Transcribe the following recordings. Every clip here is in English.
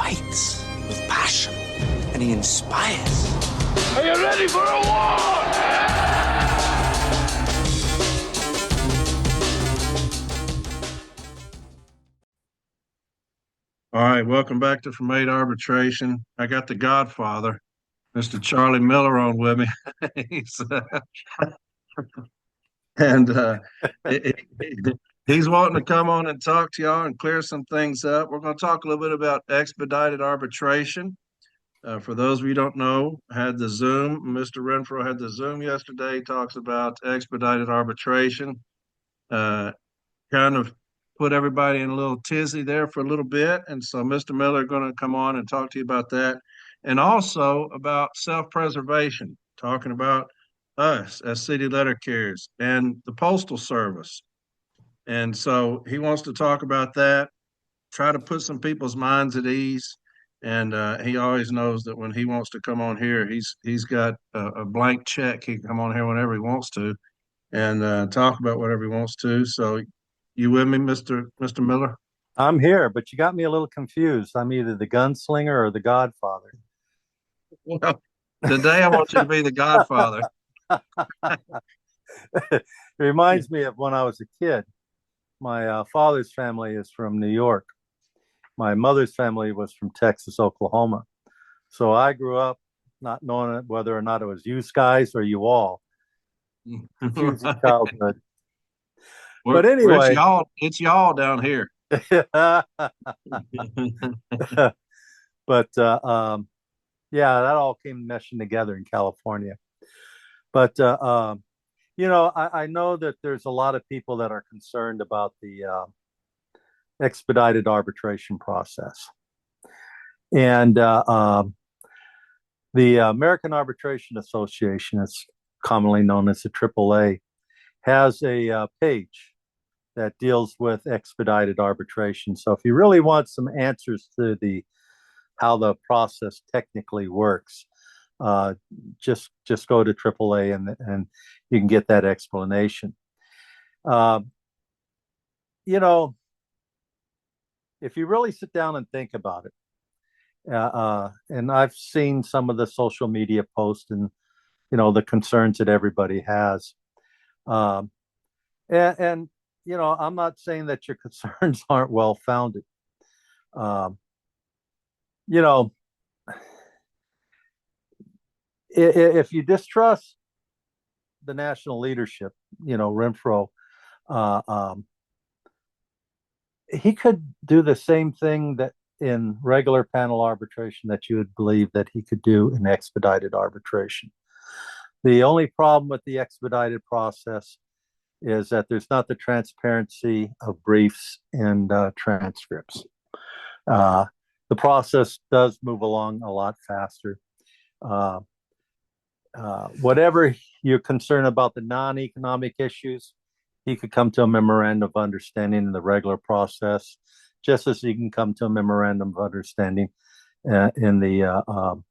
fights with passion, and he inspires. Are you ready for a war? All right, welcome back to From 8 Arbitration. I got the Godfather, Mr. Charlie Miller, on with me. he's, and he- he's wanting to come on and talk to y'all and clear some things up. We're going to talk a little bit about expedited arbitration. For those of you who don't know, had the Zoom. Mr. Renfro had the Zoom yesterday. He talks about expedited arbitration. Kind of put everybody in a little tizzy there for a little bit. And so Mr. Miller is going to come on and talk to you about that. And also about self-preservation, talking about us as city letter carriers and the Postal Service. And so he wants to talk about that, try to put some people's minds at ease. And he always knows that when he wants to come on here, he's got a blank check. He can come on here whenever he wants to and talk about whatever he wants to. So you with me, Mr. Miller? I'm here, but you got me a little confused. I'm either the gunslinger or the Godfather. Well, today I want you to be the Godfather. It reminds me of when I was a kid. My father's family is from New York. My mother's family was from Texas, Oklahoma. So I grew up not knowing whether or not it was you guys or you all. Confusing childhood. But anyway, it's y'all down here. But yeah, that all came meshing together in California. But I know that there's a lot of people that are concerned about the expedited arbitration process, and the American Arbitration Association, it's commonly known as the AAA, has a page that deals with expedited arbitration. So if you really want some answers to how the process technically works, just go to AAA and you can get that explanation. If you really sit down and think about it, and I've seen some of the social media posts and the concerns that everybody has, and I'm not saying that your concerns aren't well founded. If you distrust the national leadership, Renfro, he could do the same thing that in regular panel arbitration that you would believe that he could do in expedited arbitration. The only problem with the expedited process is that there's not the transparency of briefs and transcripts. The process does move along a lot faster. Whatever you're concerned about the non-economic issues, he could come to a memorandum of understanding in the regular process, just as he can come to a memorandum of understanding in the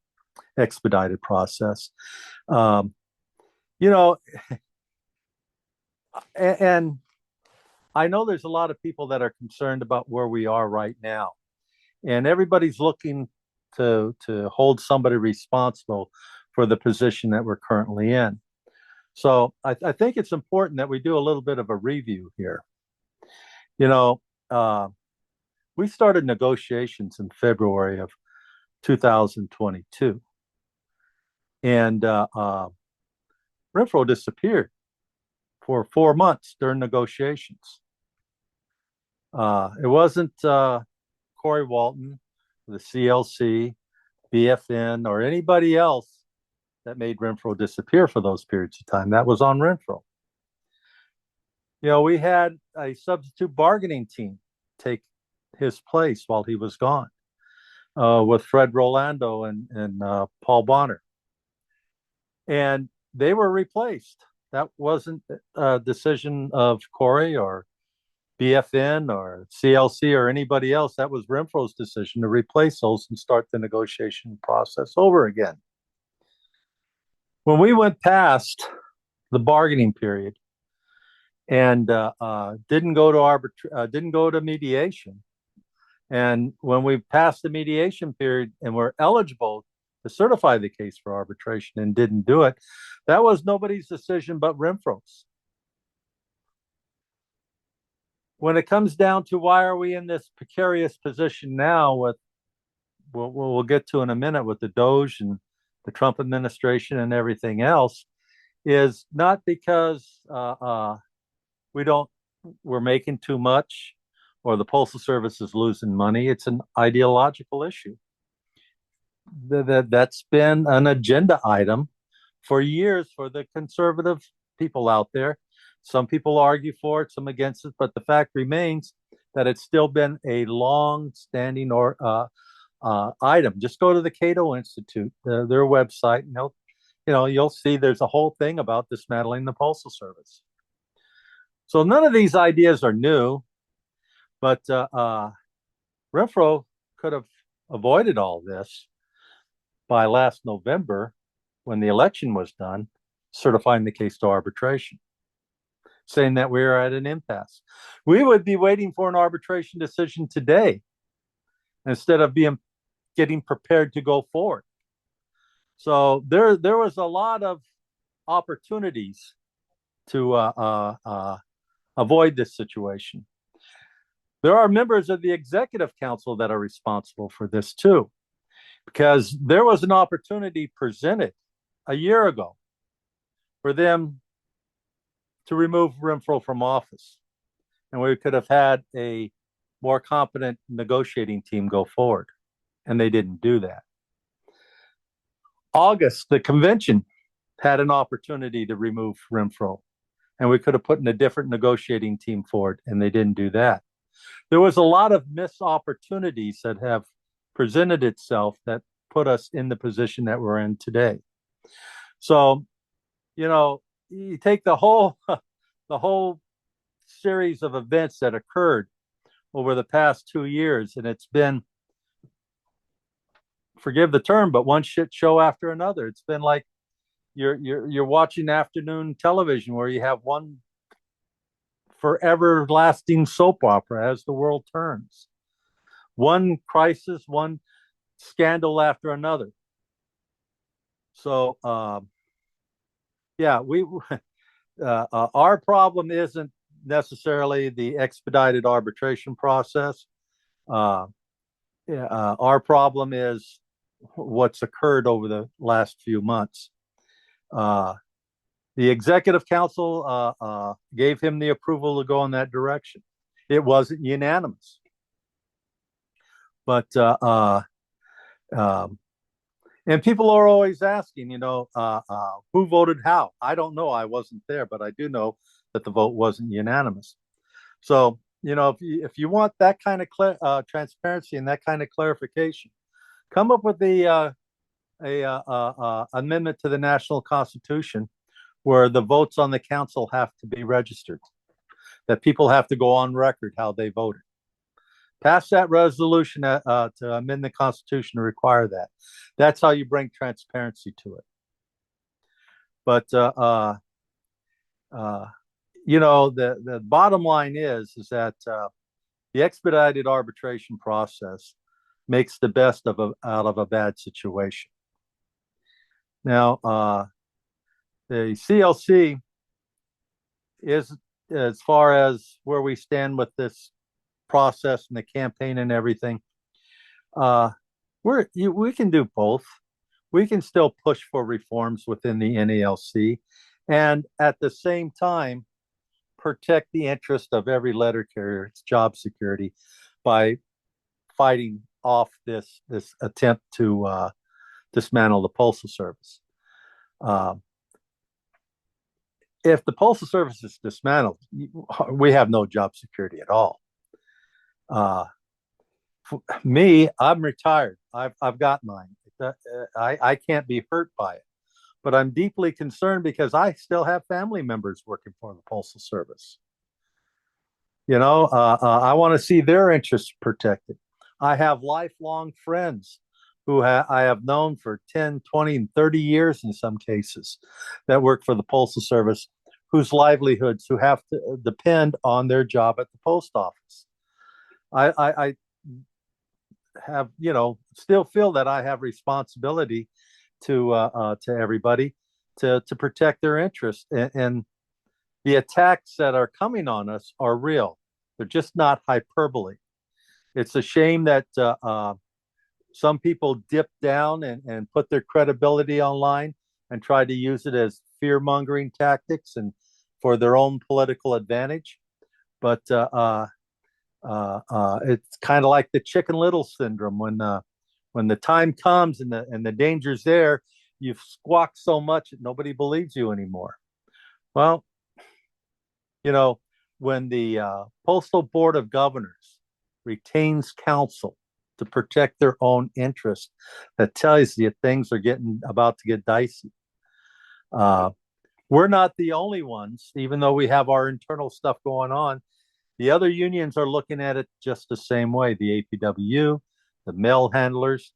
expedited process. And I know there's a lot of people that are concerned about where we are right now, and everybody's looking to hold somebody responsible for the position that we're currently in. So I think it's important that we do a little bit of a review here. We started negotiations in February of 2022, and Renfro disappeared for 4 months during negotiations. It wasn't Corey Walton, the CLC, BFN, or anybody else that made Renfro disappear for those periods of time. That was on Renfro. We had a substitute bargaining team take his place while he was gone, with Fred Rolando and Paul Bonner. And they were replaced. That wasn't a decision of Corey or BFN or CLC or anybody else. That was Renfro's decision to replace those and start the negotiation process over again. When we went past the bargaining period and didn't go to mediation, And when we passed the mediation period and were eligible to certify the case for arbitration and didn't do it, that was nobody's decision but Renfro's. When it comes down to why are we in this precarious position now with we'll get to in a minute with the Doge and the Trump administration and everything else, is not because we're making too much or the Postal Service is losing money. It's an ideological issue. That's been an agenda item for years for the conservative people out there. Some people argue for it, some against it, but the fact remains that it's still been a long-standing item. Just go to the Cato Institute, their website, and you'll see there's a whole thing about dismantling the Postal Service. So none of these ideas are new, but Renfro could have avoided all this by last November when the election was done, certifying the case to arbitration, saying that we are at an impasse. We would be waiting for an arbitration decision today instead of getting prepared to go forward. So there was a lot of opportunities to avoid this situation. There are members of the executive council that are responsible for this too, because there was an opportunity presented a year ago for them to remove Renfro from office, and we could have had a more competent negotiating team go forward, and they didn't do that. August, the convention had an opportunity to remove Renfro, and we could have put in a different negotiating team forward, and they didn't do that. There was a lot of missed opportunities that have presented itself that put us in the position that we're in today. So, you take the whole series of events that occurred over the past 2 years, and it's been, forgive the term, but one shit show after another. It's been like you're watching afternoon television where you have one forever lasting soap opera as the world turns. One crisis, one scandal after another. So, our problem isn't necessarily the expedited arbitration process. Our problem is what's occurred over the last few months. The executive council gave him the approval to go in that direction. It wasn't unanimous, but and people are always asking, who voted how? I don't know. I wasn't there, but I do know that the vote wasn't unanimous. So, if you want that kind of transparency and that kind of clarification, come up with the amendment to the national constitution where the votes on the council have to be registered, that people have to go on record how they voted. Pass that resolution to amend the constitution to require that. That's how you bring transparency to it. But the bottom line is that the expedited arbitration process makes the best out of a bad situation. Now, the CLC is, as far as where we stand with this process and the campaign and everything, we can do both. We can still push for reforms within the NALC and at the same time protect the interest of every letter carrier, its job security, by fighting off this attempt to dismantle the Postal Service. If the Postal Service is dismantled, we have no job security at all. Me, I'm retired. I've got mine. I can't be hurt by it, but I'm deeply concerned because I still have family members working for the Postal Service. I want to see their interests protected. I have lifelong friends who I have known for 10, 20, and 30 years in some cases that work for the Postal Service, whose livelihoods, who have to depend on their job at the post office. have, still feel that I have responsibility to everybody to protect their interests. And the attacks that are coming on us are real. They're just not hyperbole. It's a shame that some people dip down and put their credibility online and try to use it as fear mongering tactics and for their own political advantage. But it's kind of like the Chicken Little syndrome when the time comes and the danger's there, you've squawked so much that nobody believes you anymore. Well, when the Postal Board of Governors retains counsel to protect their own interests, that tells you things are about to get dicey. We're not the only ones, even though we have our internal stuff going on. The other unions are looking at it just the same way. The APW, the mail handlers,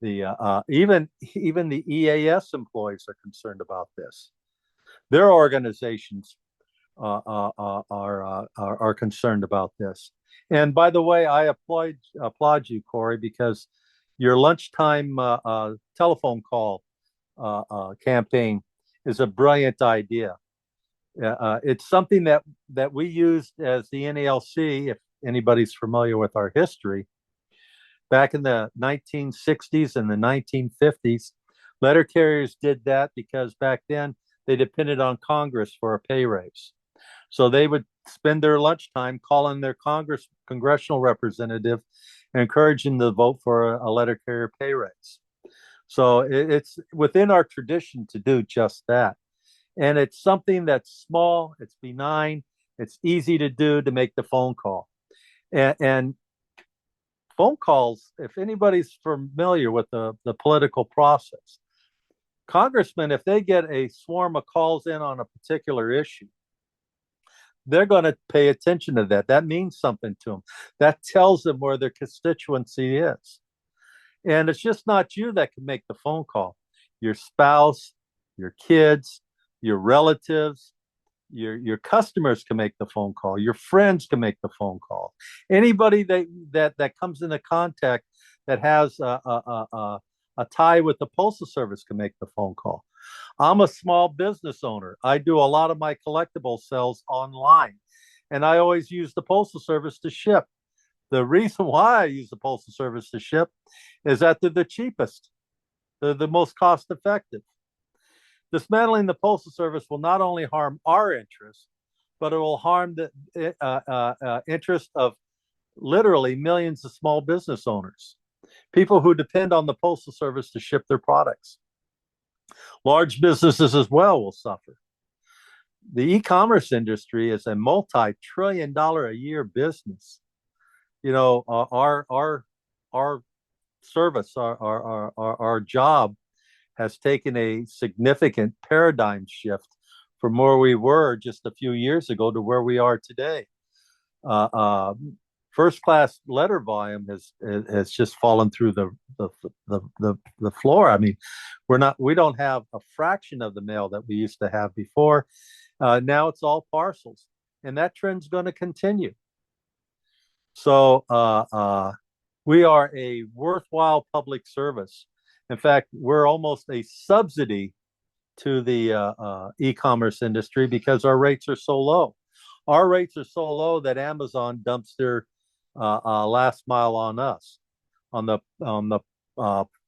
even the EAS employees are concerned about this. Their organizations are concerned about this. And by the way, I applaud you, Corey, because your lunchtime telephone call campaign is a brilliant idea. It's something that we used as the NALC, if anybody's familiar with our history. Back in the 1960s and the 1950s, letter carriers did that because back then they depended on Congress for a pay raise. So they would spend their lunchtime calling their congressional representative and encouraging them to vote for a letter carrier pay raise. So it's within our tradition to do just that. And it's something that's small, it's benign, it's easy to do, to make the phone call. And phone calls, if anybody's familiar with the political process, congressmen, if they get a swarm of calls in on a particular issue, they're going to pay attention to that. That means something to them. That tells them where their constituency is. And it's just not you that can make the phone call. Your spouse, your kids, your relatives, your customers can make the phone call. Your friends can make the phone call. Anybody that comes into contact that has a tie with the Postal Service can make the phone call. I'm a small business owner. I do a lot of my collectible sales online, and I always use the Postal Service to ship. The reason why I use the Postal Service to ship is that they're the cheapest. They're the most cost effective. Dismantling the Postal Service will not only harm our interests, but it will harm the interest of literally millions of small business owners, people who depend on the Postal Service to ship their products. Large businesses as well will suffer. The e-commerce industry is a multi-trillion-dollar a year business. Our service, our job has taken a significant paradigm shift from where we were just a few years ago to where we are today. First class letter volume has just fallen through the floor. I mean, we don't have a fraction of the mail that we used to have before. Now it's all parcels, and that trend's going to continue. So we are a worthwhile public service. In fact, we're almost a subsidy to the e-commerce industry because our rates are so low. Our rates are so low that Amazon dumps their last mile on us, on the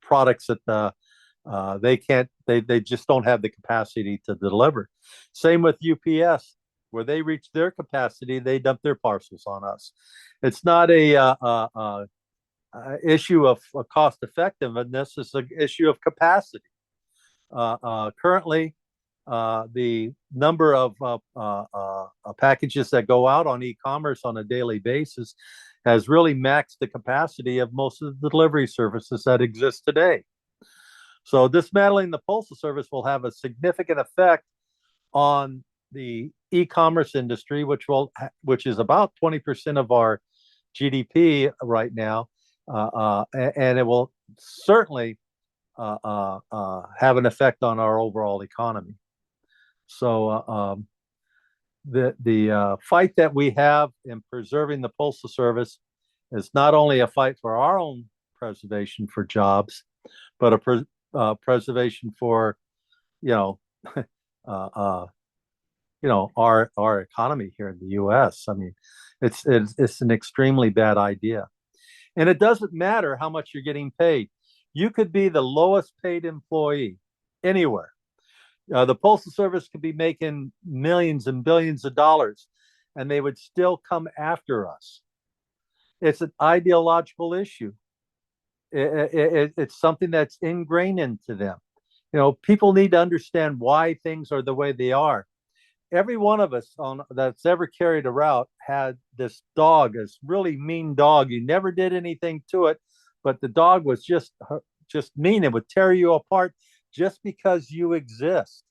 products that they just don't have the capacity to deliver. Same with UPS, where they reach their capacity, they dump their parcels on us. It's not a issue of cost effectiveness; it's an issue of capacity. Currently, the number of packages that go out on e-commerce on a daily basis has really maxed the capacity of most of the delivery services that exist today. So dismantling the Postal Service will have a significant effect on the e-commerce industry, which is about 20% of our GDP right now, and it will certainly have an effect on our overall economy. So the fight that we have in preserving the Postal Service is not only a fight for our own preservation for jobs, but a preservation for, you know, uh, uh, our economy here in the U.S. I mean, it's an extremely bad idea, and it doesn't matter how much you're getting paid. You could be the lowest paid employee anywhere. The Postal Service could be making millions and billions of dollars, and they would still come after us. It's an ideological issue. It's something that's ingrained into them. People need to understand why things are the way they are. Every one of us that's ever carried a route had this dog, this really mean dog. You never did anything to it, but the dog was just mean. It would tear you apart just because you exist.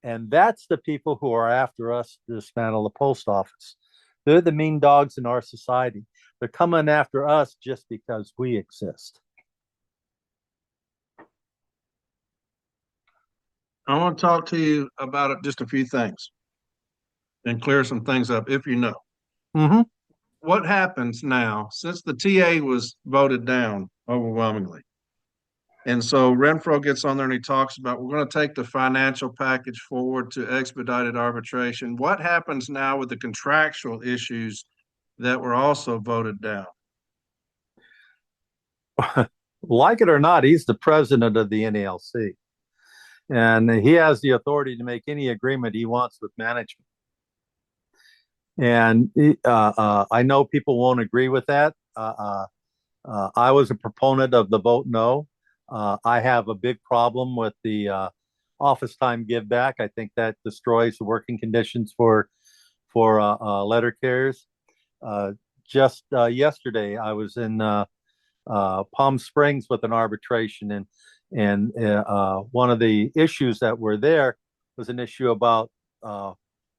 And that's the people who are after us to dismantle the post office. They're the mean dogs in our society. They're coming after us just because we exist. I want to talk to you about just a few things and clear some things up if you know. Mm-hmm. What happens now since the TA was voted down overwhelmingly? And so Renfro gets on there and he talks about we're going to take the financial package forward to expedited arbitration. What happens now with the contractual issues that were also voted down? Like it or not, he's the president of the NALC. And he has the authority to make any agreement he wants with management. And I know people won't agree with that. I was a proponent of the vote no. I have a big problem with the office time give back. I think that destroys the working conditions for letter carriers. Just yesterday, I was in Palm Springs with an arbitration, and one of the issues that were there was an issue about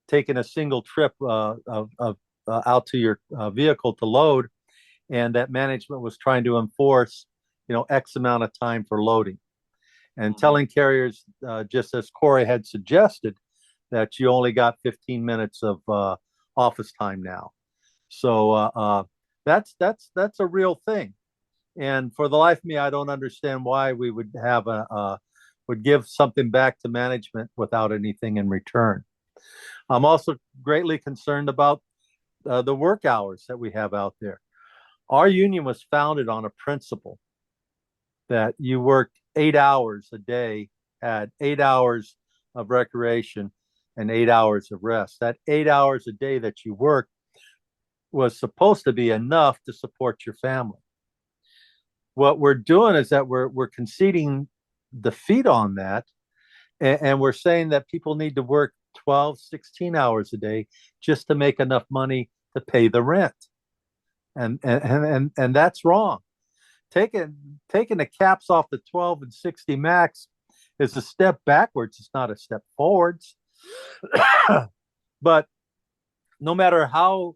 taking a single trip out to your vehicle to load, and that management was trying to enforce, X amount of time for loading, and telling carriers, just as Corey had suggested, that you only got 15 minutes of office time now. So that's a real thing. And for the life of me, I don't understand why we would have would give something back to management without anything in return. I'm also greatly concerned about the work hours that we have out there. Our union was founded on a principle that you worked 8 hours a day, had 8 hours of recreation and 8 hours of rest. That 8 hours a day that you worked was supposed to be enough to support your family. What we're doing is that we're conceding defeat on that, and we're saying that people need to work 12, 16 hours a day just to make enough money to pay the rent. And that's wrong. Taking the caps off the 12 and 60 max is a step backwards. It's not a step forwards. But no matter how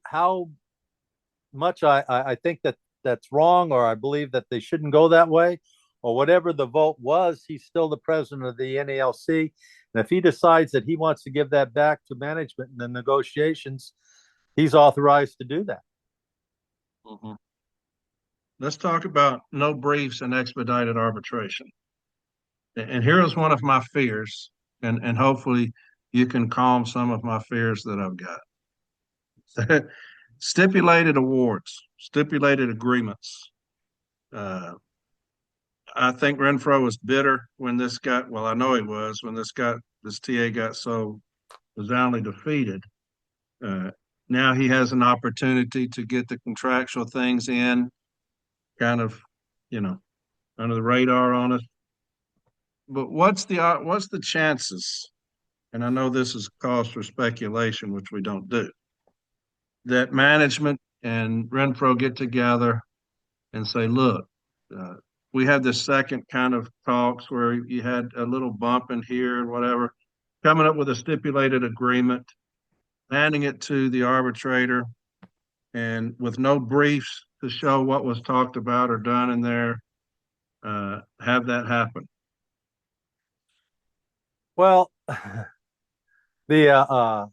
much I think that's wrong, or I believe that they shouldn't go that way, or whatever the vote was, he's still the president of the NALC. And if he decides that he wants to give that back to management in the negotiations, he's authorized to do that. Mm-hmm. Let's talk about no briefs and expedited arbitration. And here is one of my fears, and hopefully you can calm some of my fears that I've got. Stipulated awards, stipulated agreements. I think Renfro was bitter when this got, well, I know he was, when this TA got so resoundingly defeated. Now he has an opportunity to get the contractual things in, kind of, under the radar on us. But what's the chances? And I know this is cause for speculation, which we don't do, that management and Renfro get together and say, look, we had this second kind of talks where you had a little bump in here and whatever, coming up with a stipulated agreement, handing it to the arbitrator, and with no briefs to show what was talked about or done in there, have that happen. Well, the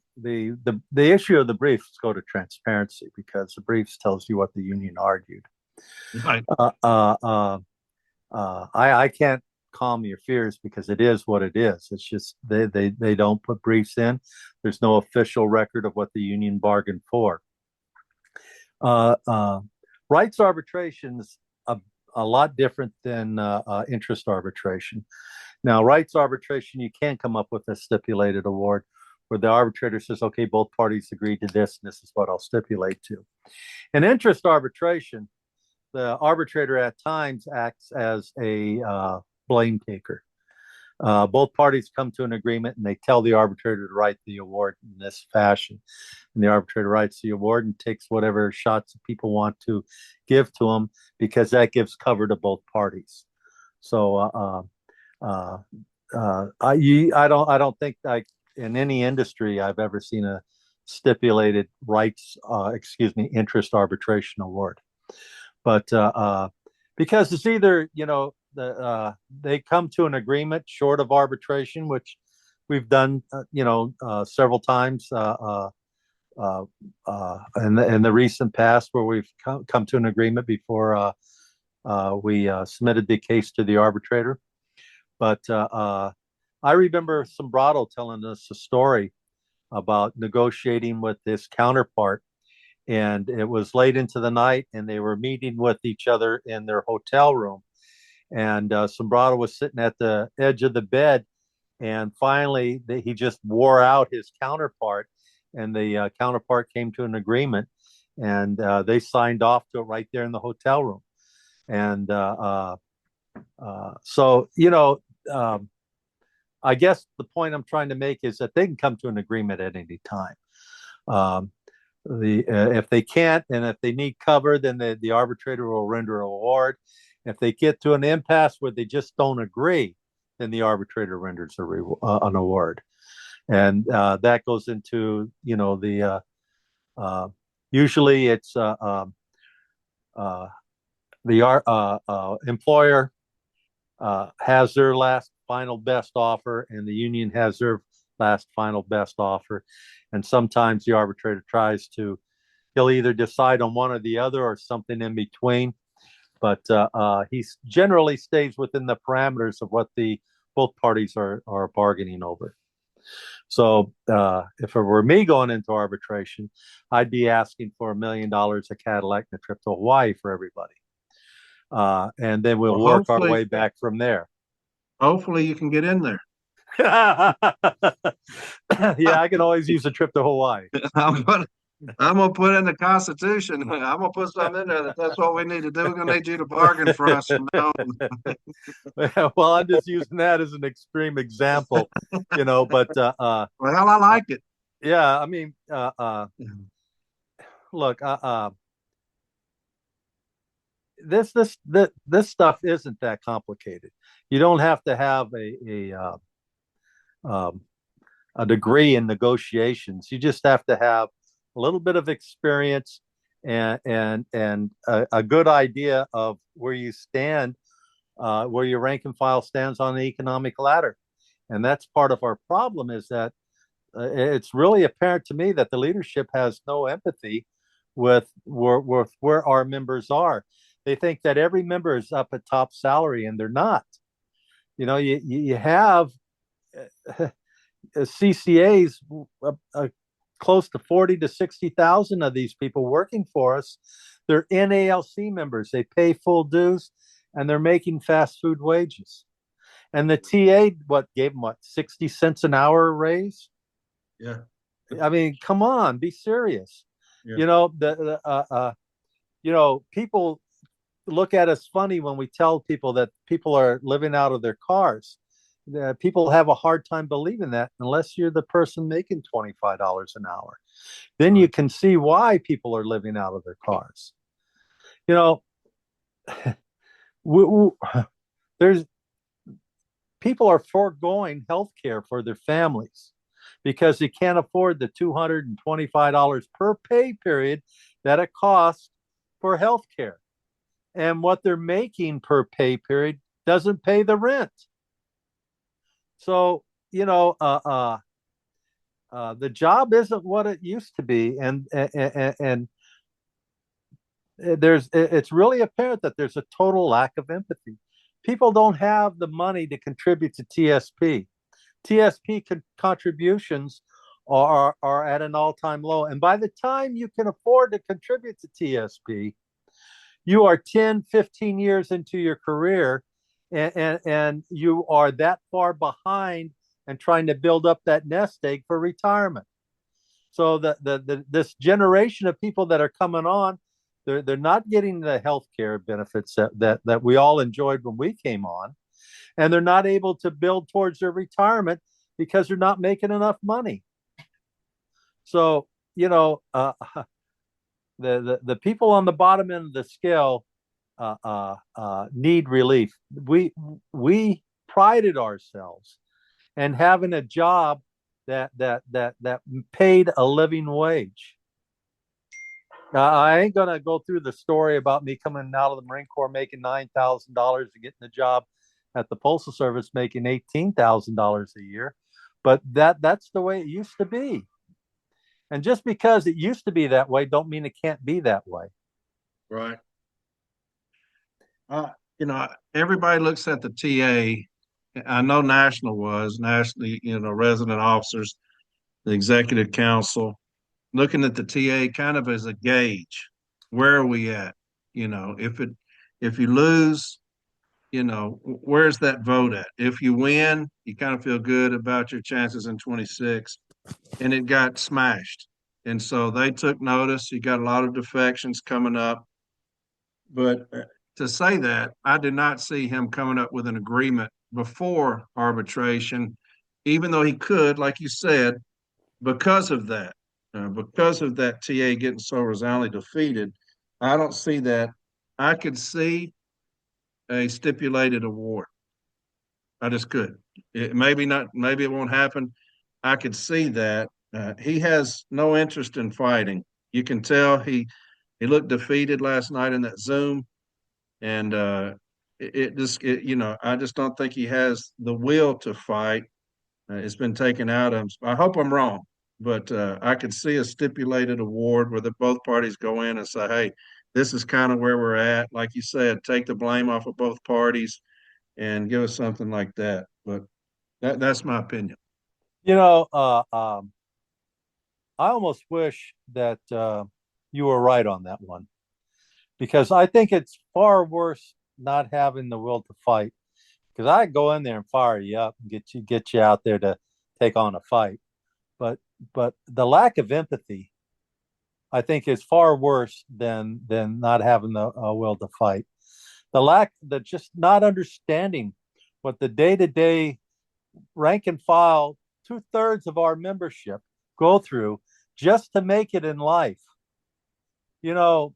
issue of the briefs go to transparency, because the briefs tells you what the union argued. Right. I can't calm your fears because it is what it is. It's just they don't put briefs in. There's no official record of what the union bargained for. Uh, uh, Rights arbitration is a lot different than interest arbitration. Now, rights arbitration, you can't come up with a stipulated award where the arbitrator says, okay, both parties agreed to this, and this is what I'll stipulate to. In interest arbitration, the arbitrator at times acts as a blame taker. Both parties come to an agreement and they tell the arbitrator to write the award in this fashion. And the arbitrator writes the award and takes whatever shots people want to give to them because that gives cover to both parties. So I don't think in any industry I've ever seen a stipulated interest arbitration award. But because it's either they come to an agreement short of arbitration, which we've done several times in the recent past, where we've come to an agreement before we submitted the case to the arbitrator. But I remember Sombrado telling us a story about negotiating with his counterpart, and it was late into the night, and they were meeting with each other in their hotel room. And Sombrado was sitting at the edge of the bed, and finally he just wore out his counterpart, and the counterpart came to an agreement, and they signed off to it right there in the hotel room. And so, I guess the point I'm trying to make is that they can come to an agreement at any time. If they can't, and if they need cover, then the arbitrator will render an award. If they get to an impasse where they just don't agree, then the arbitrator renders an award, and that goes into usually it's the employer has their last final best offer, and the union has their last final best offer. And sometimes the arbitrator he'll either decide on one or the other or something in between. But he generally stays within the parameters of what both parties are bargaining over. So if it were me going into arbitration, I'd be asking for $1 million, a Cadillac, and a trip to Hawaii for everybody. And then we'll work our way back from there. Hopefully you can get in there. Yeah, I can always use a trip to Hawaii. I'm gonna put in the Constitution. I'm gonna put something in there that's what we need to do. We're gonna need you to bargain for us from now on. Well, I'm just using that as an extreme example, but well, I like it. Yeah, I mean, look, this stuff isn't that complicated. You don't have to have a degree in negotiations. You just have to have a little bit of experience and a good idea of where you stand, where your rank and file stands on the economic ladder. And that's part of our problem, is that it's really apparent to me that the leadership has no empathy with where our members are. They think that every member is up at top salary, and they're not. You have CCAs, close to 40 to 60,000 of these people working for us. They're NALC members. They pay full dues, and they're making fast food wages. And the TA, gave them 60 cents an hour raise? Yeah. I mean, come on, be serious. Yeah. People look at us funny when we tell people that people are living out of their cars. People have a hard time believing that unless you're the person making $25 an hour. Then you can see why people are living out of their cars. There's people are foregoing health care for their families because they can't afford the $225 per pay period that it costs for health care. And what they're making per pay period doesn't pay the rent. So, the job isn't what it used to be. And it's really apparent that there's a total lack of empathy. People don't have the money to contribute to TSP. TSP contributions are at an all-time low. And by the time you can afford to contribute to TSP, you are 10, 15 years into your career, and you are that far behind and trying to build up that nest egg for retirement. So this generation of people that are coming on, they're not getting the health care benefits that we all enjoyed when we came on, and they're not able to build towards their retirement because they're not making enough money. So, the people on the bottom end of the scale need relief. We prided ourselves in having a job that paid a living wage. I ain't gonna go through the story about me coming out of the Marine Corps making $9,000 and getting a job at the Postal Service making $18,000 a year, but that's the way it used to be. And just because it used to be that way, don't mean it can't be that way. Right. Everybody looks at the TA. I know National was nationally, resident officers, the executive council, looking at the TA kind of as a gauge. Where are we at? If you lose, where's that vote at? If you win, you kind of feel good about your chances in 26, and it got smashed. And so they took notice. You got a lot of defections coming up. But to say that, I did not see him coming up with an agreement before arbitration, even though he could, like you said, because of that, TA getting so resoundingly defeated. I don't see that. I could see a stipulated award. I just could. Maybe not. Maybe it won't happen. I could see that. He has no interest in fighting. You can tell he looked defeated last night in that Zoom, and I just don't think he has the will to fight. It's been taken out of him. I hope I'm wrong, but I could see a stipulated award where both parties go in and say, "Hey, this is kind of where we're at." Like you said, take the blame off of both parties and give us something like that. But that's my opinion. I almost wish that you were right on that one, because I think it's far worse not having the will to fight. Because I go in there and fire you up and get you out there to take on a fight, but the lack of empathy, I think, is far worse than not having the will to fight. The just not understanding what the day to day rank and file 2/3 of our membership go through just to make it in life. You know,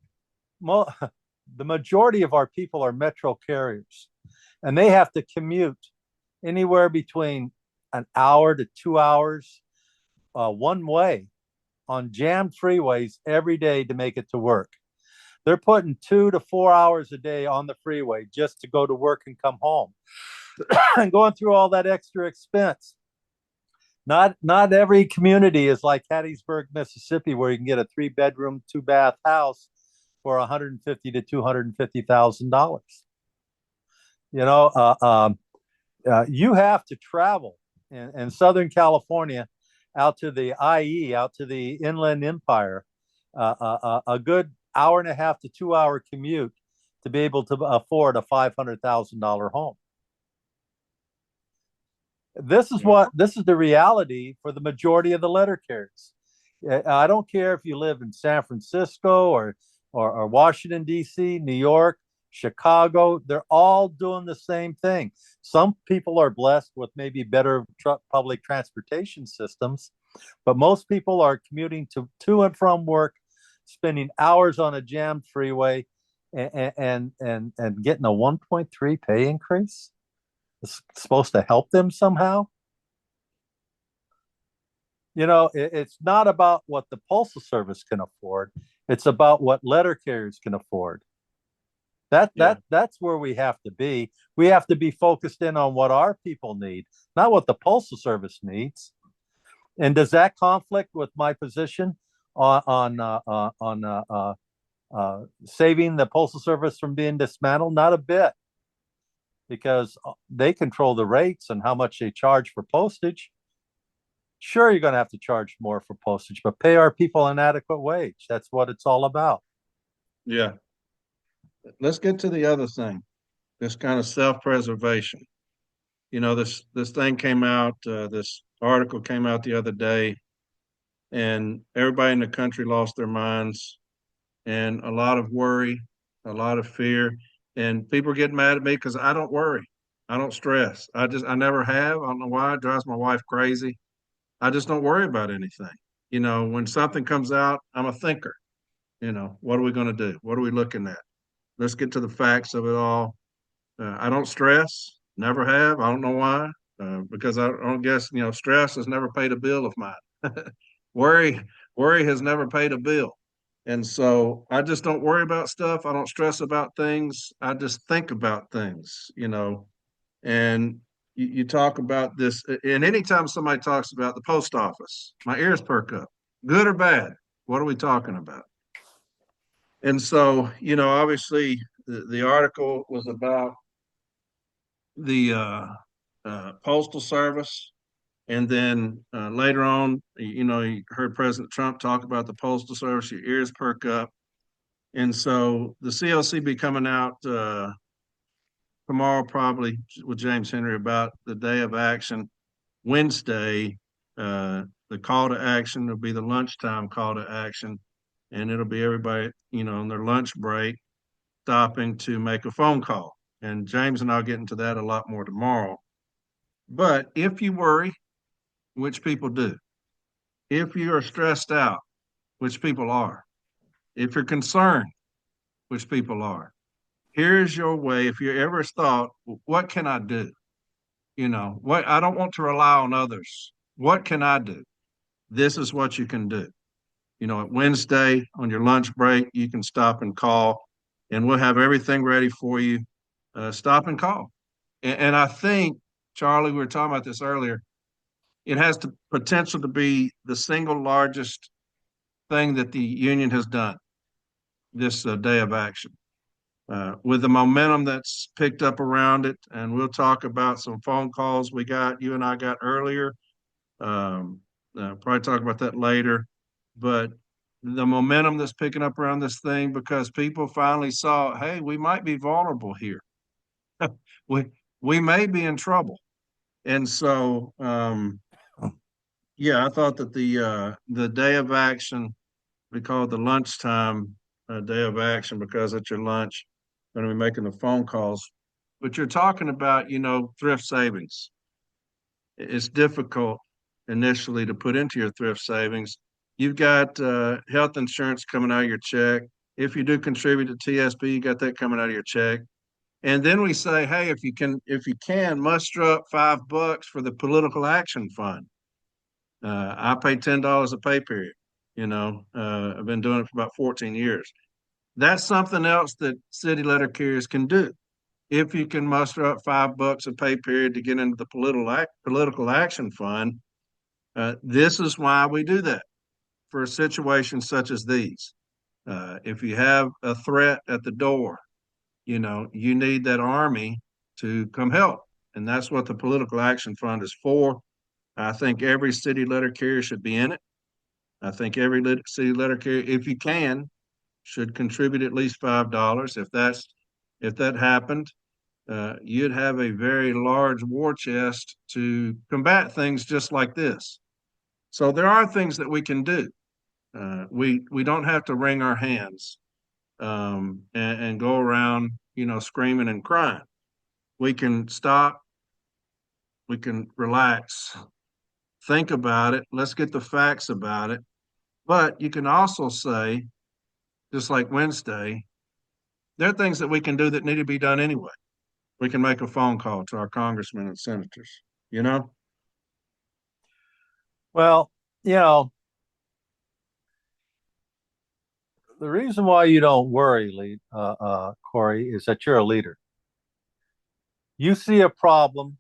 the majority of our people are metro carriers, and they have to commute anywhere between an hour to 2 hours one way on jammed freeways every day to make it to work. They're putting 2 to 4 hours a day on the freeway just to go to work and come home, and going through all that extra expense. Not every community is like Hattiesburg, Mississippi, where you can get a 3-bedroom, 2-bath house for $150,000 to $250,000. You have to travel in Southern California out to the IE, out to the Inland Empire, a good hour and a half to 2 hour commute to be able to afford a $500,000 home. This is the reality for the majority of the letter carriers. I don't care if you live in San Francisco or Washington, D.C., New York, Chicago. They're all doing the same thing. Some people are blessed with maybe better public transportation systems, but most people are commuting to and from work, spending hours on a jammed freeway, and getting a 1.3 pay increase. It's supposed to help them somehow. It's not about what the Postal Service can afford. It's about what letter carriers can afford. That's where we have to be. We have to be focused in on what our people need, not what the Postal Service needs. And does that conflict with my position on Saving the Postal Service from being dismantled? Not a bit, because they control the rates and how much they charge for postage. Sure, you're going to have to charge more for postage, but pay our people an adequate wage. That's what it's all about. Yeah. Let's get to the other thing, this kind of self-preservation. This thing came out, this article came out the other day, and everybody in the country lost their minds, and a lot of worry, a lot of fear, and people are getting mad at me because I don't worry. I don't stress. I never have. I don't know why. It drives my wife crazy. I just don't worry about anything. When something comes out, I'm a thinker. What are we going to do? What are we looking at? Let's get to the facts of it all. I don't stress, never have. I don't know why, because I don't guess, stress has never paid a bill of mine. worry, worry has never paid a bill. And so I just don't worry about stuff. I don't stress about things. I just think about things. And you talk about this, and anytime somebody talks about the post office, my ears perk up, good or bad. What are we talking about? And so, obviously the article was about the postal service. And then later on, you heard President Trump talk about the postal service, your ears perk up. And so the CLC be coming out tomorrow, probably with James Henry, about the day of action. Wednesday, the call to action will be the lunchtime call to action. And it'll be everybody, on their lunch break, stopping to make a phone call. And James and I'll get into that a lot more tomorrow. But if you worry, which people do, if you are stressed out, which people are, if you're concerned, which people are, here's your way. If you ever thought, what can I do? What I don't want to rely on others. What can I do? This is what you can do. At Wednesday on your lunch break, you can stop and call, and we'll have everything ready for you. Stop and call. And I think, Charlie, we were talking about this earlier. It has the potential to be the single largest thing that the union has done this day of action. With the momentum that's picked up around it, and we'll talk about some phone calls you and I got earlier. Probably talk about that later. But the momentum that's picking up around this thing, because people finally saw, hey, we might be vulnerable here. we may be in trouble. And so, yeah, I thought that the day of action, we call it the lunchtime day of action, because at your lunch, going to be making the phone calls. But you're talking about, thrift savings. It's difficult initially to put into your thrift savings. You've got health insurance coming out of your check. If you do contribute to TSP, you got that coming out of your check. And then we say, hey, if you can muster up $5 for the political action fund. I pay $10 a pay period. I've been doing it for about 14 years. That's something else that city letter carriers can do. If you can muster up $5 a pay period to get into the political action fund, this is why we do that for situations such as these. If you have a threat at the door, you need that army to come help. And that's what the political action fund is for. I think every city letter carrier should be in it. I think every city letter carrier, if you can, should contribute at least $5. If that happened, you'd have a very large war chest to combat things just like this. So there are things that we can do. We don't have to wring our hands and go around, screaming and crying. We can stop. We can relax. Think about it. Let's get the facts about it. But you can also say, just like Wednesday, there are things that we can do that need to be done anyway. We can make a phone call to our congressmen and senators. Well, the reason why you don't worry, Corey, is that you're a leader. You see a problem,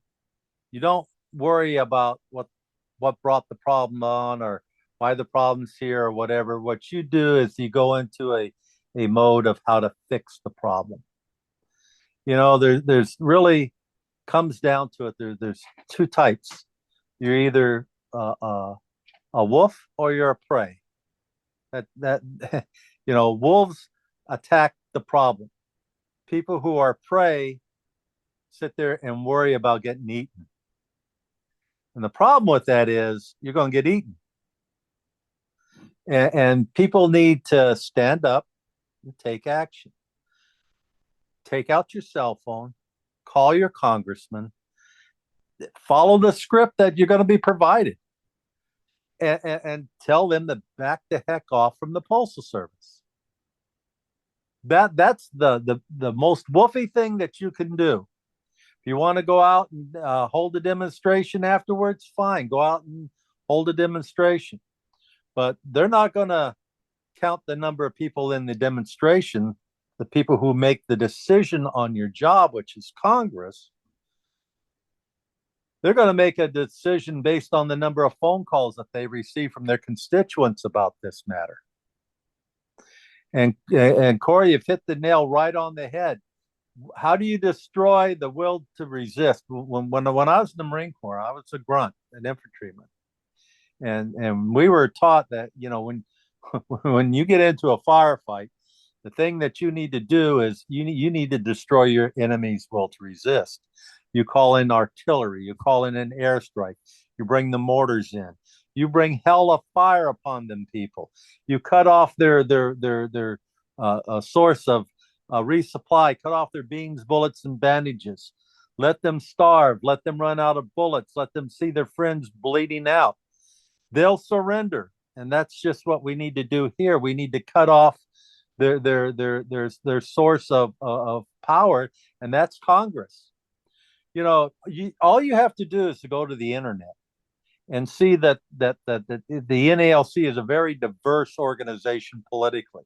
you don't worry about what brought the problem on or why the problem's here or whatever. What you do is you go into a a mode of how to fix the problem. There's really comes down to it. There's two types. You're either a wolf or you're a prey. That wolves attack the problem. People who are prey sit there and worry about getting eaten. And the problem with that is you're going to get eaten. And people need to stand up and take action. Take out your cell phone, call your congressman, follow the script that you're going to be provided, and tell them to back the heck off from the Postal Service. That's the most woofy thing that you can do. If you want to go out and hold a demonstration afterwards, fine, go out and hold a demonstration. But they're not going to count the number of people in the demonstration, the people who make the decision on your job, which is Congress. They're going to make a decision based on the number of phone calls that they receive from their constituents about this matter. And Corey, you've hit the nail right on the head. How do you destroy the will to resist? When I was in the Marine Corps, I was a grunt, an infantryman. And we were taught that, when you get into a firefight, the thing that you need to do is you need to destroy your enemy's will to resist. You call in artillery, you call in an airstrike, you bring the mortars in, you bring hell of fire upon them people. You cut off their source of resupply, cut off their beans, bullets, and bandages. Let them starve, let them run out of bullets, let them see their friends bleeding out. They'll surrender. And that's just what we need to do here. We need to cut off their source of power, and that's Congress. All you have to do is to go to the internet and see that the NALC is a very diverse organization politically.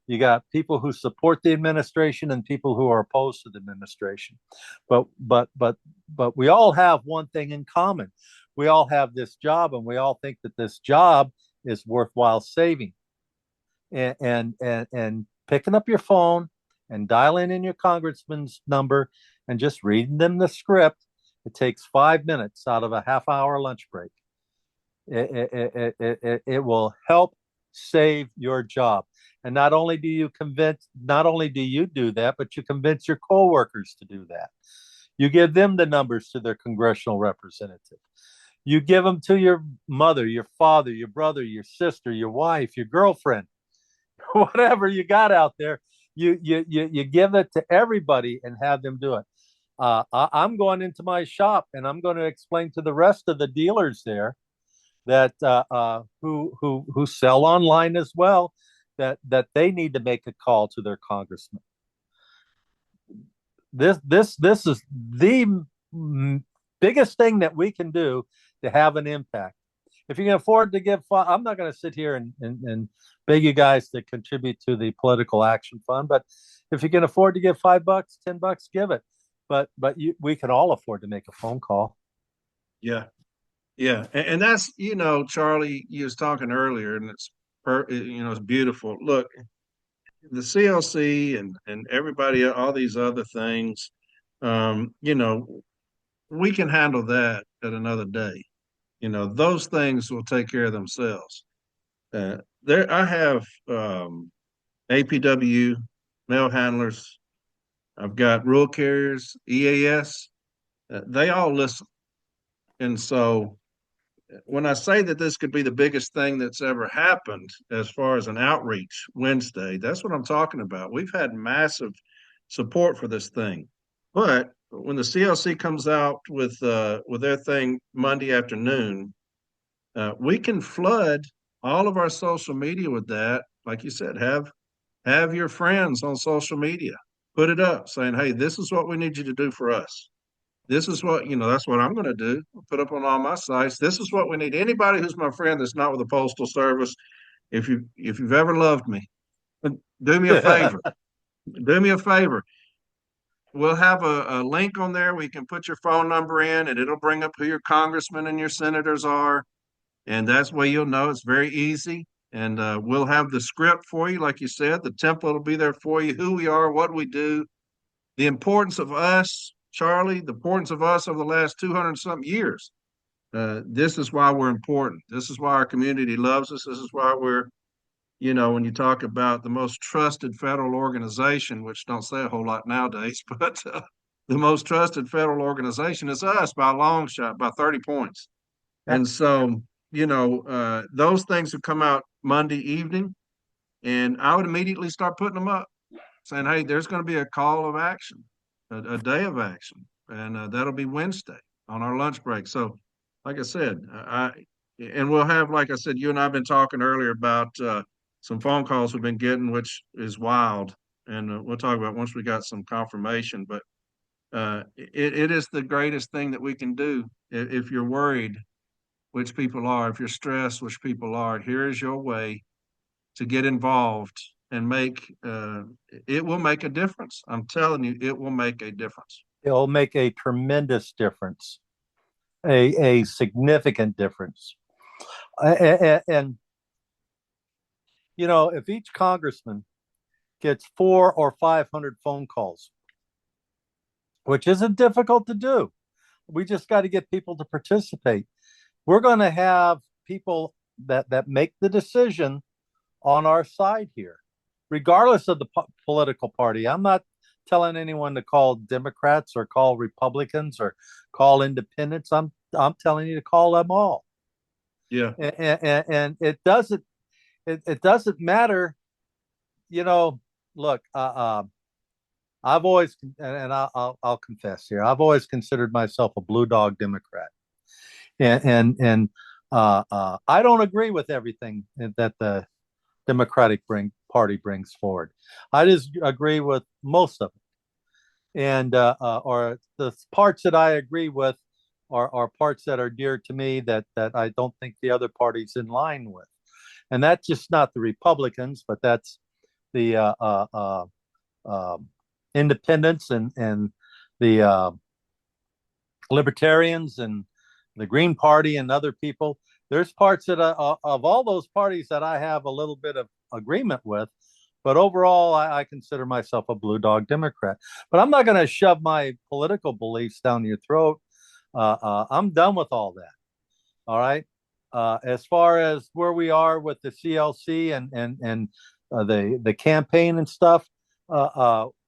You got people who support the administration and people who are opposed to the administration, but we all have one thing in common. We all have this job, and we all think that this job is worthwhile saving. And picking up your phone and dialing in your congressman's number and just reading them the script, it takes 5 minutes out of a half-hour lunch break. It will help save your job. And not only do you do that, but you convince your coworkers to do that. You give them the numbers to their congressional representative. You give them to your mother, your father, your brother, your sister, your wife, your girlfriend, whatever you got out there. You give it to everybody and have them do it. I'm going into my shop and I'm going to explain to the rest of the dealers there that who sell online as well, that they need to make a call to their congressman. This is the biggest thing that we can do to have an impact. If you can afford to give, I'm not going to sit here and beg you guys to contribute to the political action fund, but if you can afford to give $5, $10, give it. But we can all afford to make a phone call. Yeah. And that's, Charlie, you was talking earlier, and it's beautiful. Look, the CLC and everybody, all these other things, we can handle that at another day. Those things will take care of themselves. I have APW, mail handlers. I've got rural carriers, EAS. They all listen. And so when I say that this could be the biggest thing that's ever happened as far as an outreach Wednesday, that's what I'm talking about. We've had massive support for this thing. But when the CLC comes out with their thing Monday afternoon, we can flood all of our social media with that. Like you said, have your friends on social media put it up saying, hey, this is what we need you to do for us. This is what, that's what I'm going to do. Put up on all my sites. This is what we need. Anybody who's my friend that's not with the Postal Service, if you've ever loved me, do me a favor. Do me a favor. We'll have a link on there where you can put your phone number in, and it'll bring up who your congressmen and your senators are. And that's where you'll know. It's very easy. And we'll have the script for you, like you said. The template will be there for you, who we are, what we do, the importance of us, Charlie, the importance of us over the last 200 something years. This is why we're important. This is why our community loves us. This is why we're, when you talk about the most trusted federal organization, which don't say a whole lot nowadays, but the most trusted federal organization is us by a long shot, by 30 points. And so, those things have come out Monday evening, and I would immediately start putting them up saying, hey, there's going to be a call of action, a day of action, and that'll be Wednesday on our lunch break. So, like I said, and we'll have, like I said, you and I have been talking earlier about some phone calls we've been getting, which is wild, and we'll talk about once we got some confirmation. But it is the greatest thing that we can do if you're worried, which people are, if you're stressed, which people are. Here is your way to get involved and it will make a difference. I'm telling you, it will make a difference. It'll make a tremendous difference, a significant difference. And if each congressman gets 400 or 500 phone calls, which isn't difficult to do, we just got to get people to participate. We're going to have people that make the decision on our side here, regardless of the political party. I'm not telling anyone to call Democrats or call Republicans or call independents. I'm telling you to call them all. Yeah. And it doesn't matter. Look, I've always, and I'll confess here, I've always considered myself a blue dog Democrat, and I don't agree with everything that the Democratic Party brings forward. I just agree with most of it, and or the parts that I agree with are parts that are dear to me that I don't think the other party's in line with, and that's just not the Republicans, but that's the independents and the libertarians and the Green Party and other people. There's parts that of all those parties that I have a little bit of agreement with, but overall, I consider myself a blue dog Democrat. But I'm not going to shove my political beliefs down your throat. I'm done with all that. All right. As far as where we are with the CLC and the campaign and stuff,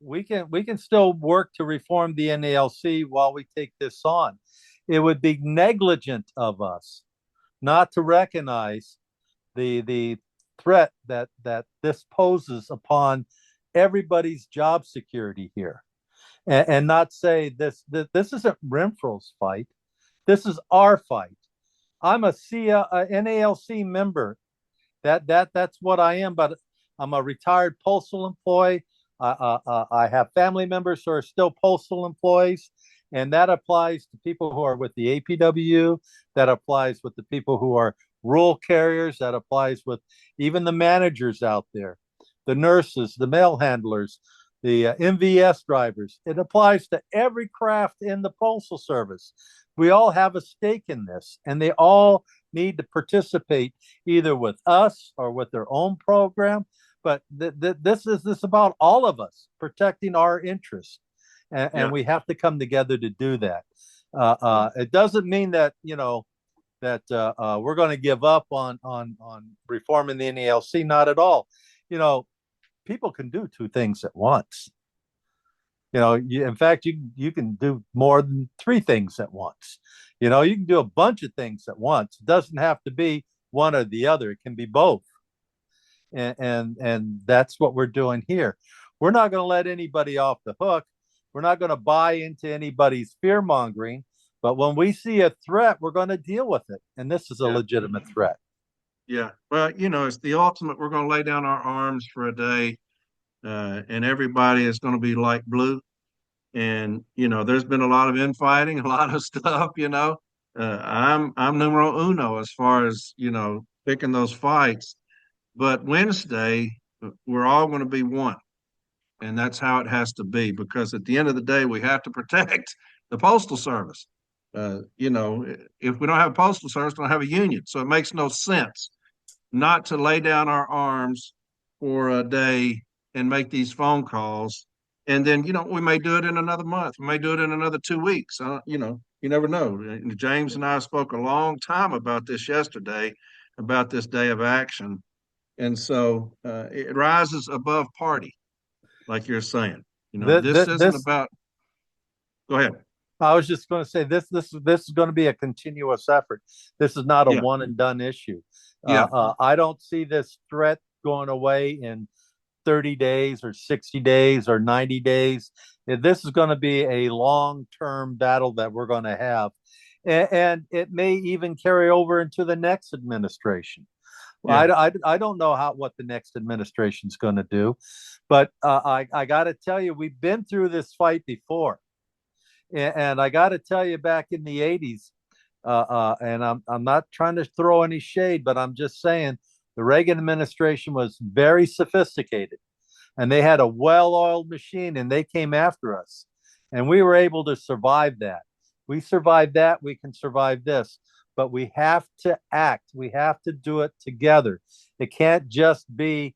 we can still work to reform the NALC while we take this on. It would be negligent of us not to recognize the threat that this poses upon everybody's job security here, and not say this isn't Renfro's fight. This is our fight. I'm a NALC member. That's what I am. But I'm a retired postal employee. I have family members who are still postal employees. And that applies to people who are with the APWU. That applies with the people who are rural carriers. That applies with even the managers out there, the nurses, the mail handlers, the MVS drivers. It applies to every craft in the Postal Service. We all have a stake in this, and they all need to participate either with us or with their own program. But this is about all of us protecting our interests. And we have to come together to do that. It doesn't mean that we're going to give up on reforming the NALC. Not at all. People can do two things at once. In fact, you can do more than three things at once. You can do a bunch of things at once. It doesn't have to be one or the other. It can be both. And that's what we're doing here. We're not going to let anybody off the hook. We're not going to buy into anybody's fear mongering, but when we see a threat, we're going to deal with it. And this is a legitimate threat. Yeah. Well, it's the ultimate. We're going to lay down our arms for a day, and everybody is going to be light blue. And, there's been a lot of infighting, a lot of stuff, I'm numero uno as far as, picking those fights. But Wednesday, we're all going to be one. And that's how it has to be, because at the end of the day, we have to protect the Postal Service. If we don't have a Postal Service, we don't have a union. So it makes no sense not to lay down our arms for a day and make these phone calls. And then, we may do it in another month. We may do it in another 2 weeks. You never know. James and I spoke a long time about this yesterday, about this day of action. And so it rises above party, like you're saying. This isn't This about, go ahead. I was just going to say this is going to be a continuous effort. This is not a Yeah. one and done issue. Yeah. I don't see this threat going away in 30 days or 60 days or 90 days. This is going to be a long-term battle that we're going to have. And it may even carry over into the next administration. Yeah. I don't know what the next administration is going to do, but I got to tell you, we've been through this fight before. And I got to tell you, back in the 80s, and I'm not trying to throw any shade, but I'm just saying the Reagan administration was very sophisticated, and they had a well-oiled machine, and they came after us, and we were able to survive that. We survived that. We can survive this, but we have to act. We have to do it together. It can't just be,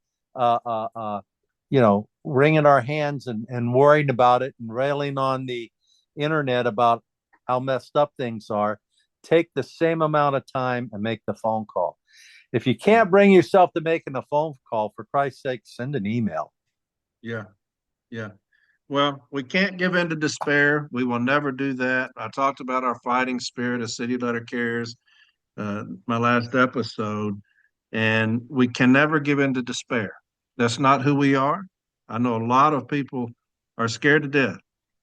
wringing our hands and worrying about it and railing on the internet about how messed up things are. Take the same amount of time and make the phone call. If you can't bring yourself to making a phone call, for Christ's sake, send an email. Yeah. Yeah. Well, we can't give in to despair. We will never do that. I talked about our fighting spirit as city letter carriers, my last episode, and we can never give in to despair. That's not who we are. I know a lot of people are scared to death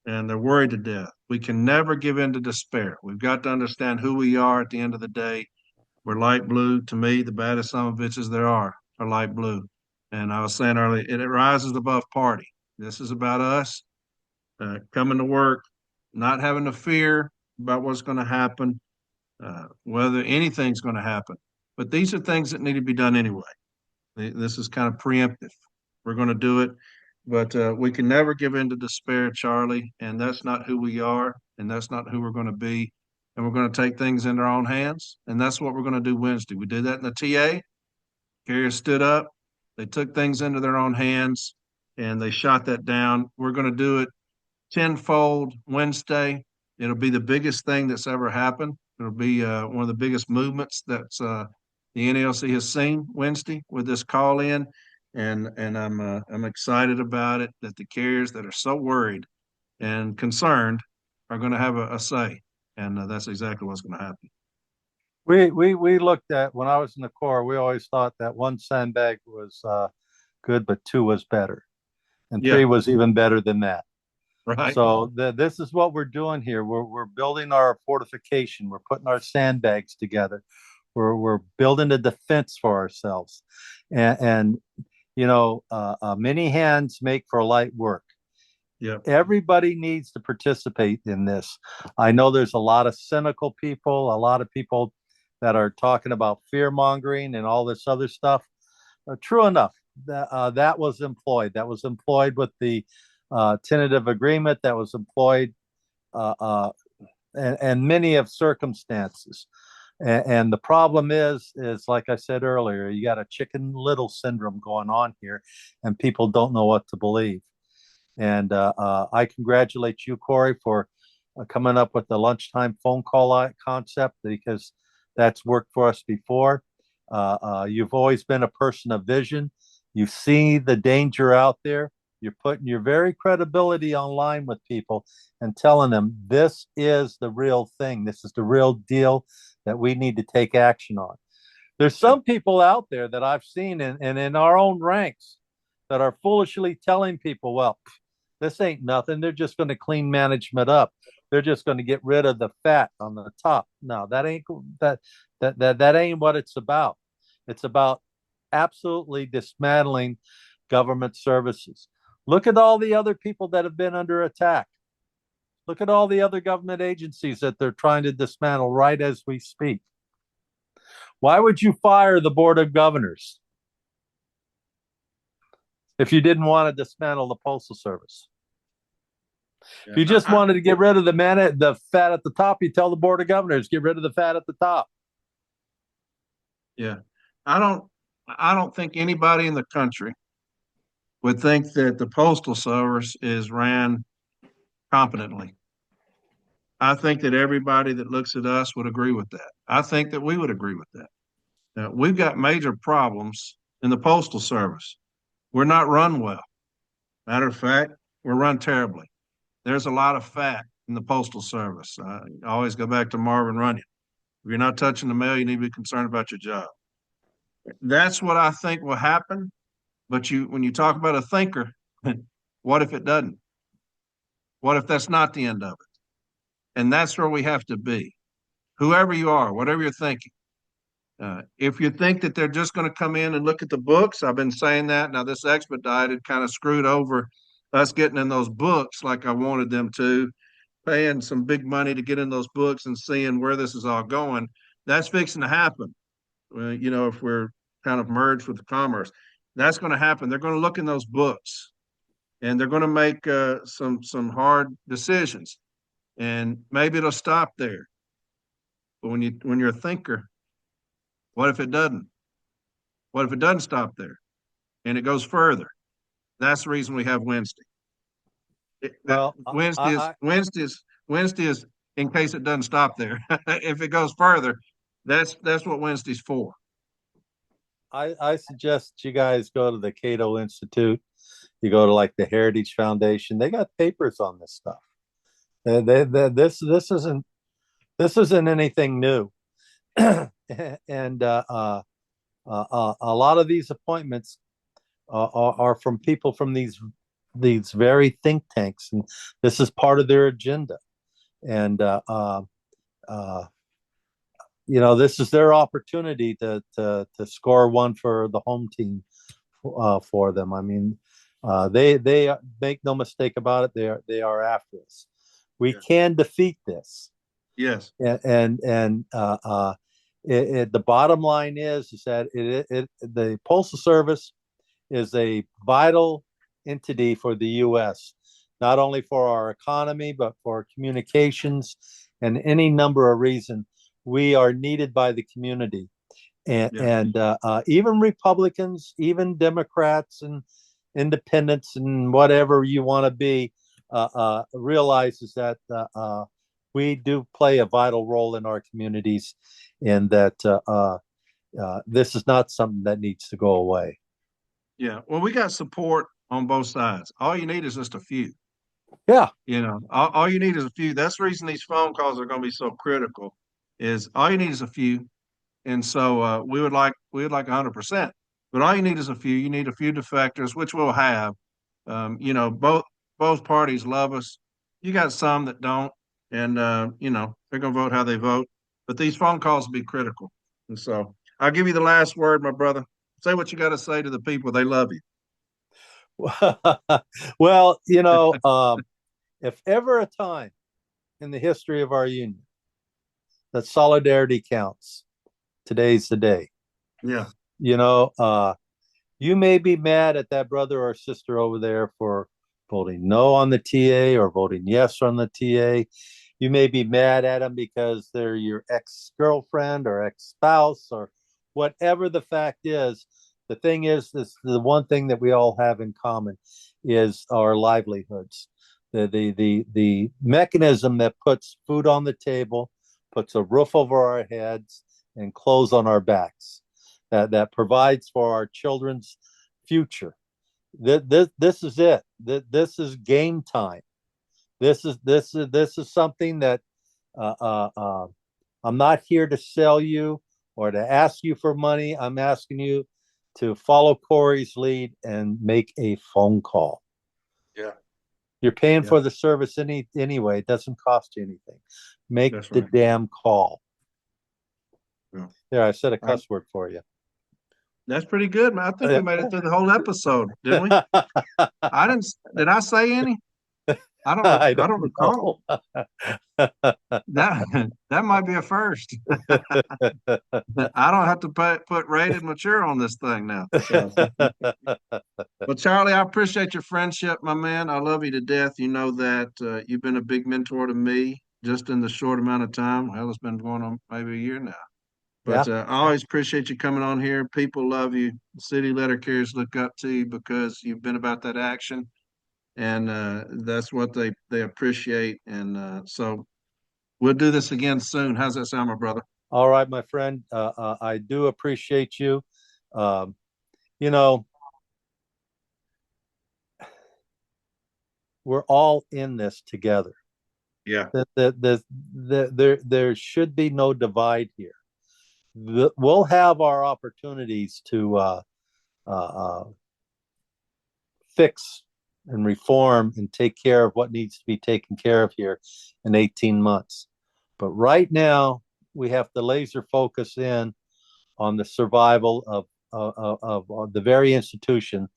and they're worried to death. We can never give in to despair. We've got to understand who we are at the end of the day. We're light blue. To me, the baddest son of bitches there are light blue. And I was saying earlier, it rises above party. This is about us coming to work, not having to fear about what's going to happen, whether anything's going to happen. But these are things that need to be done anyway. This is kind of preemptive. We're going to do it, but we can never give in to despair, Charlie. And that's not who we are, and that's not who we're going to be. And we're going to take things in our own hands, and that's what we're going to do Wednesday. We did that in the TA. Carriers stood up, they took things into their own hands, and they shot that down. We're going to do it tenfold Wednesday. It'll be the biggest thing that's ever happened. It'll be one of the biggest movements that's the NALC has seen Wednesday with this call in, and I'm excited about it. That the carriers that are so worried and concerned are going to have a say, and that's exactly what's going to happen. We looked at, when I was in the Corps, we always thought that one sandbag was good, but two was better, and three was even better than that. Right. So this is what we're doing here. We're building our fortification. We're putting our sandbags together. We're building a defense for ourselves, and many hands make for light work. Yeah. Everybody needs to participate in this. I know there's a lot of cynical people, a lot of people that are talking about fear mongering and all this other stuff. True enough, that was employed. That was employed with the tentative agreement. That was employed, and many of circumstances. And the problem is like I said earlier, you got a Chicken Little syndrome going on here, and people don't know what to believe. And I congratulate you, Corey, for coming up with the lunchtime phone call concept, because that's worked for us before. You've always been a person of vision. You see the danger out there. You're putting your very credibility online with people and telling them this is the real thing. This is the real deal that we need to take action on. There's some people out there that I've seen in our own ranks that are foolishly telling people, well, this ain't nothing. They're just going to clean management up. They're just going to get rid of the fat on the top. No, that ain't what it's about. It's about absolutely dismantling government services. Look at all the other people that have been under attack. Look at all the other government agencies that they're trying to dismantle right as we speak. Why would you fire the Board of Governors if you didn't want to dismantle the Postal Service? If you just wanted to get rid of the fat at the top, you tell the Board of Governors, get rid of the fat at the top. Yeah. I don't I don't think anybody in the country would think that the Postal Service is ran competently. I think that everybody that looks at us would agree with that. I think that we would agree with that. Now, we've got major problems in the Postal Service. We're not run well. Matter of fact, we're run terribly. There's a lot of fat in the Postal Service. I always go back to Marvin Runyon. If you're not touching the mail, you need to be concerned about your job. That's what I think will happen. But when you talk about a thinker, what if it doesn't? What if that's not the end of it? And that's where we have to be. Whoever you are, whatever you're thinking. If you think that they're just going to come in and look at the books, I've been saying that. Now, this expedited kind of screwed over us getting in those books like I wanted them to, paying some big money to get in those books and seeing where this is all going. That's fixing to happen. If we're kind of merged with the commerce, that's going to happen. They're going to look in those books and they're going to make some hard decisions. And maybe it'll stop there. But when you're a thinker, what if it doesn't? What if it doesn't stop there and it goes further? That's the reason we have Wednesday. Well, Wednesday is in case it doesn't stop there. If it goes further, that's what Wednesday's for. I suggest you guys go to the Cato Institute. You go to like the Heritage Foundation. They got papers on this stuff. This isn't anything new. And a lot of these appointments are from people from these very think tanks, and this is part of their agenda. And this is their opportunity to score one for the home team for them. I mean, they make no mistake about it. They are after us. We can defeat this. Yes. And the bottom line is that the Postal Service is a vital entity for the U.S., not only for our economy, but for communications and any number of reasons. We are needed by the community. And even Republicans, even Democrats and independents and whatever you want to be, realizes that we do play a vital role in our communities, and that this is not something that needs to go away. Yeah. Well, we got support on both sides. All you need is just a few. Yeah. All you need is a few. That's the reason these phone calls are going to be so critical, is all you need is a few. And so we would like 100%, but all you need is a few. You need a few defectors, which we'll have. Both parties love us. You got some that don't, and they're going to vote how they vote. But these phone calls will be critical. And so I'll give you the last word, my brother. Say what you got to say to the people. They love you. Well, if ever a time in the history of our union that solidarity counts, today's the day. Yeah. You may be mad at that brother or sister over there for voting no on the TA or voting yes on the TA. You may be mad at them because they're your ex-girlfriend or ex-spouse or whatever the fact is. The thing is, the one thing that we all have in common is our livelihoods. The mechanism that puts food on the table, puts a roof over our heads, and clothes on our backs, that provides for our children's future. This is it. This is game time. This is something that I'm not here to sell you or to ask you for money. I'm asking you to follow Corey's lead and make a phone call. Yeah. You're paying for the service anyway. It doesn't cost you anything. Make the damn call. Yeah. There, I said a cuss word for you. That's pretty good, man. I think we made it through the whole episode, didn't we? I didn't. Did I say any? I don't recall. That might be a first. I don't have to put rated mature on this thing now. So. Well, Charlie, I appreciate your friendship, my man. I love you to death. You know that you've been a big mentor to me just in the short amount of time. Hell, it's been going on maybe a year now. But Yeah. I always appreciate you coming on here. People love you. City letter carriers look up to you because you've been about that action, and that's what they appreciate. And so we'll do this again soon. How's that sound, my brother? All right, my friend. I do appreciate you. Um, you know, we're all in this together. Yeah. There should be no divide here. We'll have our opportunities to uh, fix and reform and take care of what needs to be taken care of here in 18 months. But right now, we have to laser focus in on the survival of the very institution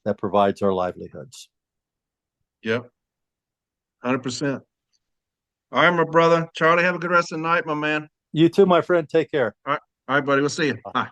that provides our livelihoods. Yep. 100%. All right, my brother. Charlie, have a good rest of the night, my man. You too, my friend. Take care. All right, buddy. We'll see you. Bye.